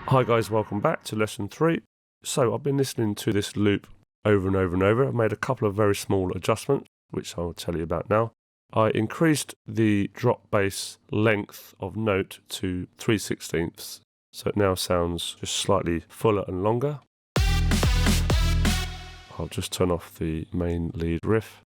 Hi guys, welcome back to lesson 3. So I've been listening to this loop over and over and over. I've made a couple of very small adjustments, which I'll tell you about now. I increased the drop bass length of note to 3/16, so it now sounds just slightly fuller and longer. I'll just turn off the main lead riff.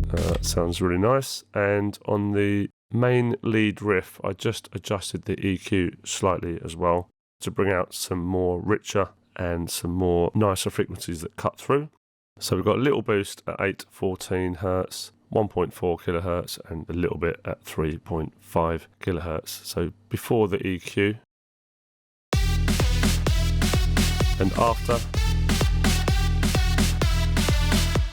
That sounds really nice. And on the main lead riff, I just adjusted the EQ slightly as well to bring out some more richer and some more nicer frequencies that cut through. So we've got a little boost at 814 Hz, 1.4 kilohertz, and a little bit at 3.5 kilohertz. So before the EQ and after,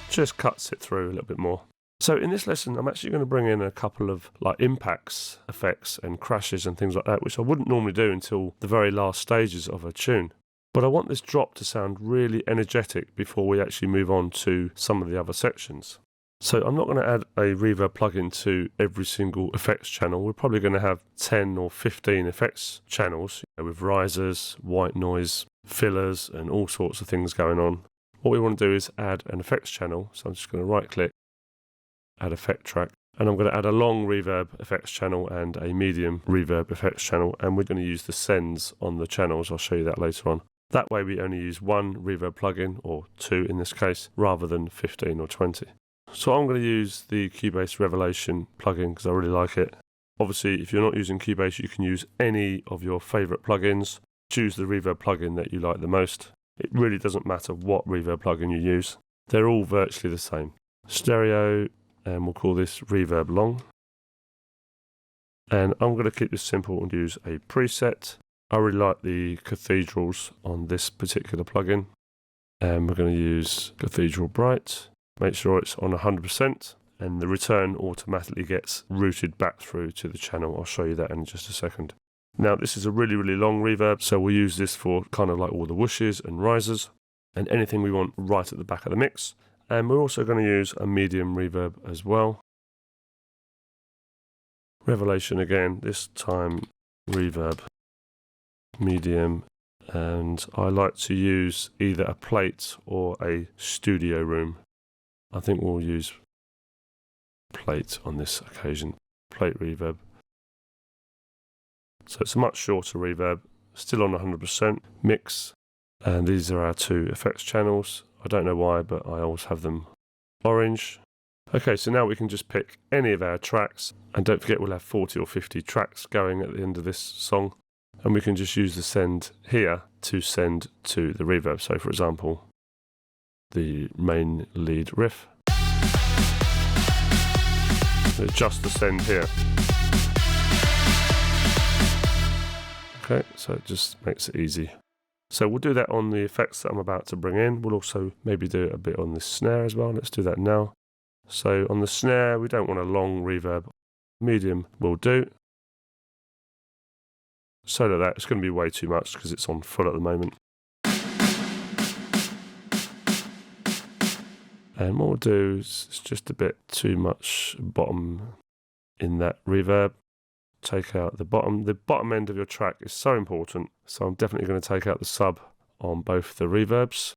just cuts it through a little bit more. So in this lesson, I'm actually going to bring in a couple of impacts, effects and crashes and things like that, which I wouldn't normally do until the very last stages of a tune. But I want this drop to sound really energetic before we actually move on to some of the other sections. So I'm not going to add a reverb plugin to every single effects channel. We're probably going to have 10 or 15 effects channels with risers, white noise, fillers and all sorts of things going on. What we want to do is add an effects channel. So I'm just going to right click, add effect track, and I'm going to add a long reverb effects channel and a medium reverb effects channel, and we're going to use the sends on the channels. I'll show you that later on. That way we only use one reverb plugin, or two in this case, rather than 15 or 20. So I'm going to use the Cubase Revelation plugin because I really like it. Obviously, if you're not using Cubase, you can use any of your favorite plugins. Choose the reverb plugin that you like the most. It really doesn't matter what reverb plugin you use. They're all virtually the same. Stereo, and we'll call this Reverb Long. And I'm going to keep this simple and use a preset. I really like the cathedrals on this particular plugin. And we're going to use Cathedral Bright. Make sure it's on 100%, and the return automatically gets routed back through to the channel. I'll show you that in just a second. Now this is a really, really long reverb, so we'll use this for kind of like all the whooshes and risers and anything we want right at the back of the mix. And we're also going to use a medium reverb as well. Revelation again, this time reverb medium, and I like to use either a plate or a studio room. I think we'll use plate on this occasion, plate reverb. So it's a much shorter reverb, still on 100% mix, and these are our two effects channels. I don't know why, but I always have them orange. Okay, so now we can just pick any of our tracks, and don't forget we'll have 40 or 50 tracks going at the end of this song, and we can just use the send here to send to the reverb. So for example, the main lead riff. Adjust the send here. Okay, so it just makes it easy. So we'll do that on the effects that I'm about to bring in. We'll also maybe do a bit on the snare as well. Let's do that now. So on the snare, we don't want a long reverb. Medium will do. So that it's going to be way too much because it's on full at the moment. And what we'll do is it's just a bit too much bottom in that reverb. Take out the bottom. The bottom end of your track is so important. So I'm definitely going to take out the sub on both the reverbs,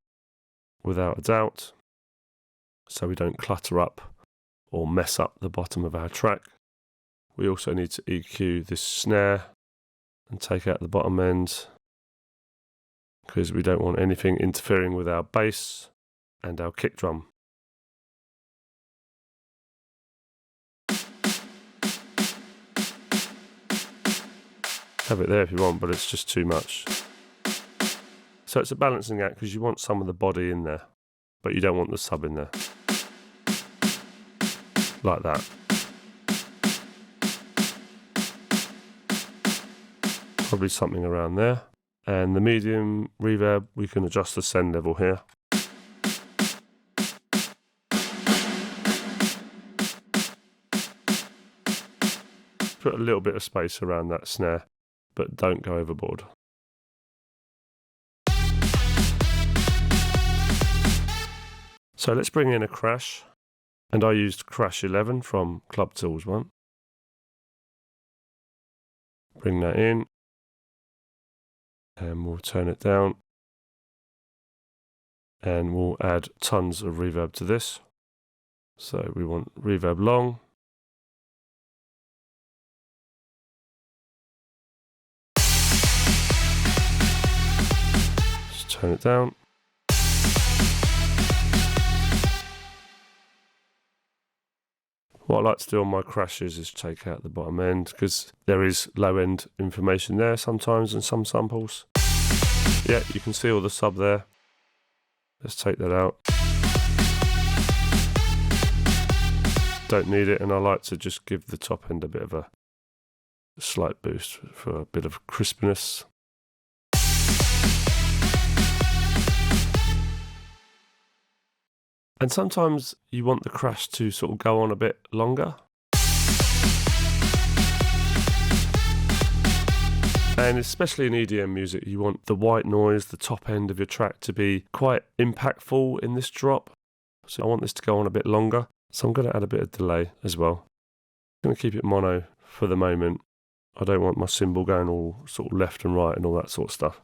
without a doubt, so we don't clutter up or mess up the bottom of our track. We also need to EQ this snare and take out the bottom end because we don't want anything interfering with our bass and our kick drum. Have it there if you want, but it's just too much. So it's a balancing act because you want some of the body in there, but you don't want the sub in there. Like that. Probably something around there. And the medium reverb, we can adjust the send level here. Put a little bit of space around that snare, but don't go overboard. So let's bring in a crash, and I used Crash 11 from Club Tools 1. Bring that in. And we'll turn it down. And we'll add tons of reverb to this. So we want reverb long. Just turn it down. What I like to do on my crashes is take out the bottom end, because there is low end information there sometimes in some samples. Yeah, you can see all the sub there. Let's take that out. Don't need it, and I like to just give the top end a bit of a slight boost for a bit of crispness. And sometimes you want the crash to sort of go on a bit longer. And especially in EDM music, you want the white noise, the top end of your track, to be quite impactful in this drop. So I want this to go on a bit longer. So I'm going to add a bit of delay as well. I'm going to keep it mono for the moment. I don't want my cymbal going all sort of left and right and all that sort of stuff.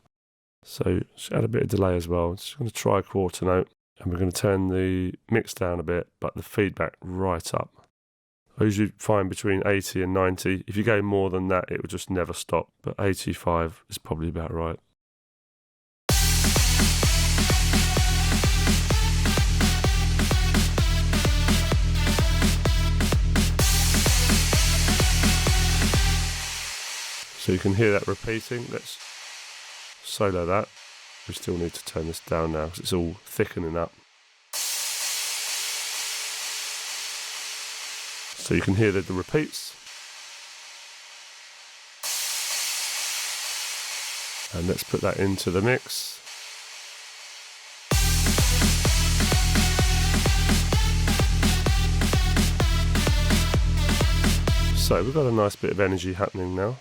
So just add a bit of delay as well. Just going to try a quarter note. And we're going to turn the mix down a bit, but the feedback right up. I usually find between 80 and 90. If you go more than that, it will just never stop. But 85 is probably about right. So you can hear that repeating. Let's solo that. We still need to turn this down now because it's all thickening up. So you can hear the repeats. And let's put that into the mix. So we've got a nice bit of energy happening now.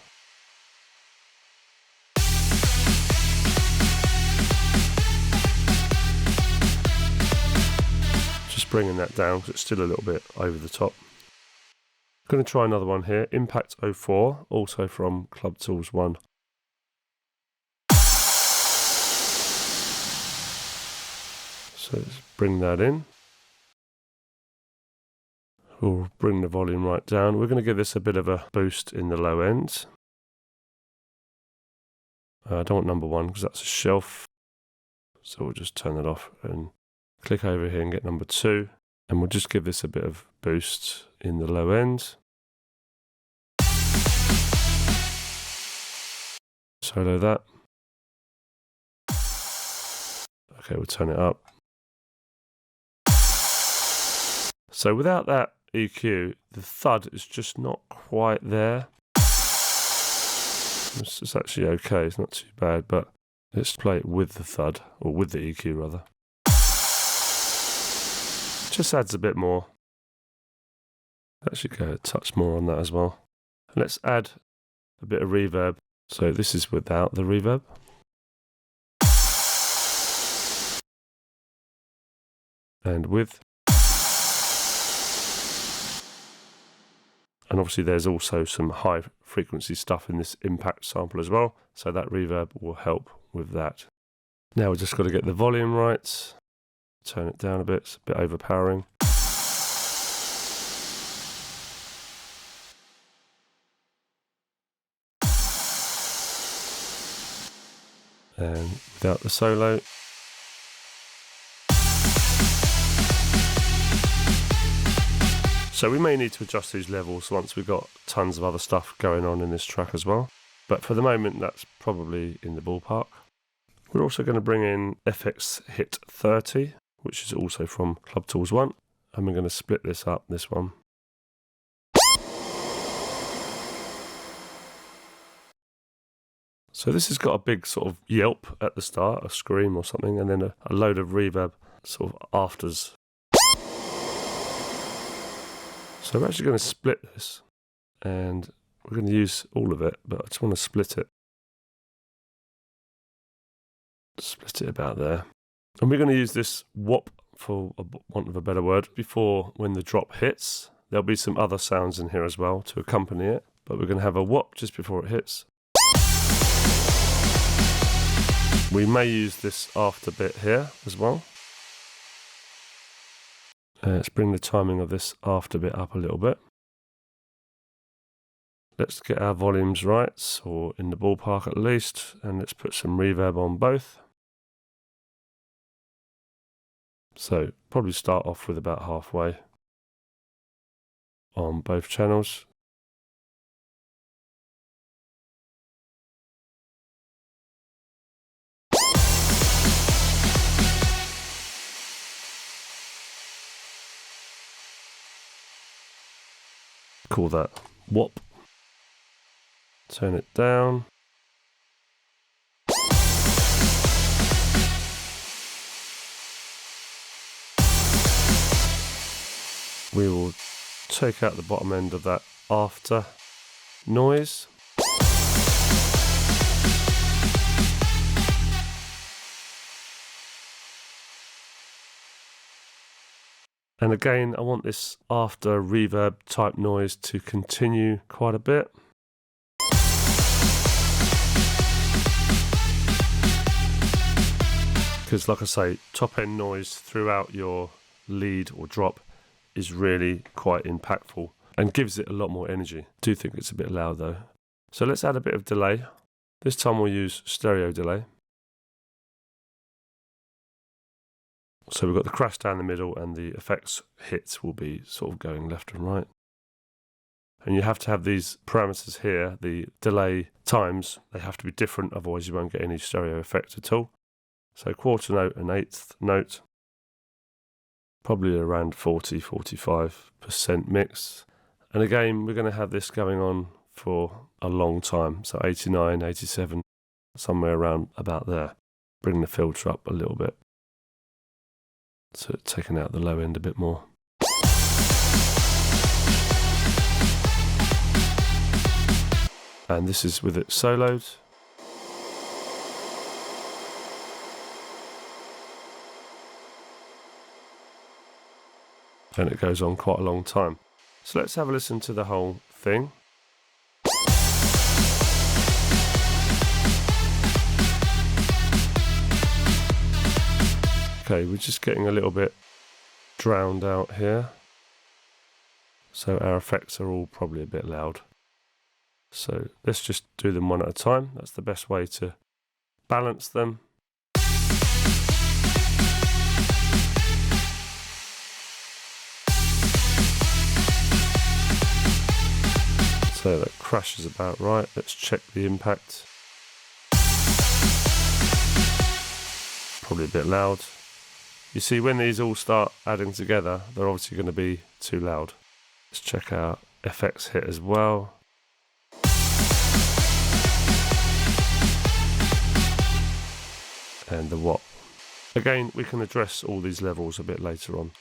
Bringing that down because it's still a little bit over the top. I'm going to try another one here. Impact 04, also from Club Tools 1. So let's bring that in. We'll bring the volume right down. We're going to give this a bit of a boost in the low end. I don't want number 1 because that's a shelf. So we'll just turn that off and click over here and get number 2, and we'll just give this a bit of boost in the low end. Solo that. Okay, we'll turn it up. So without that EQ, the thud is just not quite there. It's actually okay, it's not too bad, but let's play it with the thud, or with the EQ rather. Just adds a bit more. Actually go a touch more on that as well. And let's add a bit of reverb. So this is without the reverb. And with. And obviously there's also some high frequency stuff in this impact sample as well. So that reverb will help with that. Now we've just got to get the volume right. Turn it down a bit, it's a bit overpowering. And without the solo. So we may need to adjust these levels once we've got tons of other stuff going on in this track as well. But for the moment, that's probably in the ballpark. We're also going to bring in FX Hit 30. Which is also from Club Tools 1. And we're going to split this up, this one. So this has got a big sort of yelp at the start, a scream or something, and then a load of reverb sort of afters. So we're actually going to split this, and we're going to use all of it, but I just want to split it. Split it about there. And we're going to use this whop, for want of a better word, before when the drop hits. There'll be some other sounds in here as well to accompany it. but we're going to have a whop just before it hits. We may use this after bit here as well. Let's bring the timing of this after bit up a little bit. Let's get our volumes right, or in the ballpark at least, and let's put some reverb on both. So probably start off with about halfway on both channels. Call that whop. Turn it down. We will take out the bottom end of that after noise. And again, I want this after reverb type noise to continue quite a bit. Because like I say, top end noise throughout your lead or drop is really quite impactful and gives it a lot more energy. I do think it's a bit loud though. So let's add a bit of delay. This time we'll use stereo delay. So we've got the crash down the middle and the effects hits will be sort of going left and right. And you have to have these parameters here, the delay times, they have to be different, otherwise you won't get any stereo effect at all. So quarter note and eighth note, probably around 40-45% mix. And again, we're going to have this going on for a long time, so 89, 87, somewhere around about there. Bring the filter up a little bit. So taking out the low end a bit more. And this is with it soloed. And it goes on quite a long time. So let's have a listen to the whole thing. Okay, we're just getting a little bit drowned out here. So our effects are all probably a bit loud. So let's just do them one at a time. That's the best way to balance them. So that crash is about right. Let's check the impact. Probably a bit loud. You see, when these all start adding together, they're obviously going to be too loud. Let's check our FX hit as well. And the whop. Again, we can address all these levels a bit later on.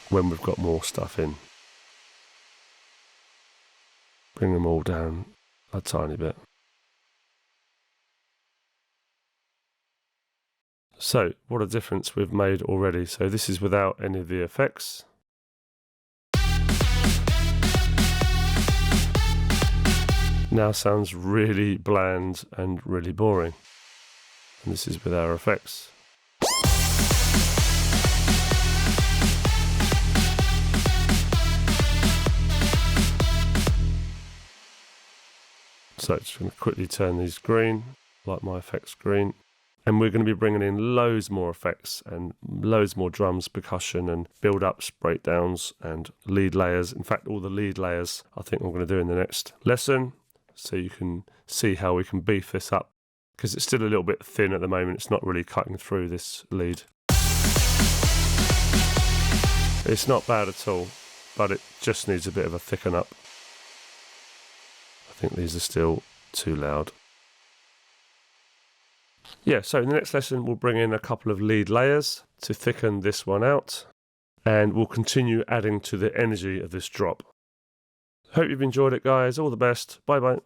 When we've got more stuff in. Bring them all down a tiny bit. So, what a difference we've made already. So this is without any of the effects. Now sounds really bland and really boring. And this is with our effects. So just going to quickly turn these green, like my effects green. And we're going to be bringing in loads more effects and loads more drums, percussion and build-ups, breakdowns and lead layers. In fact, all the lead layers I think we're going to do in the next lesson. So you can see how we can beef this up. Because it's still a little bit thin at the moment. It's not really cutting through this lead. It's not bad at all, but it just needs a bit of a thicken up. I think these are still too loud. Yeah, so in the next lesson we'll bring in a couple of lead layers to thicken this one out, and we'll continue adding to the energy of this drop. Hope you've enjoyed it, guys. All the best. Bye bye.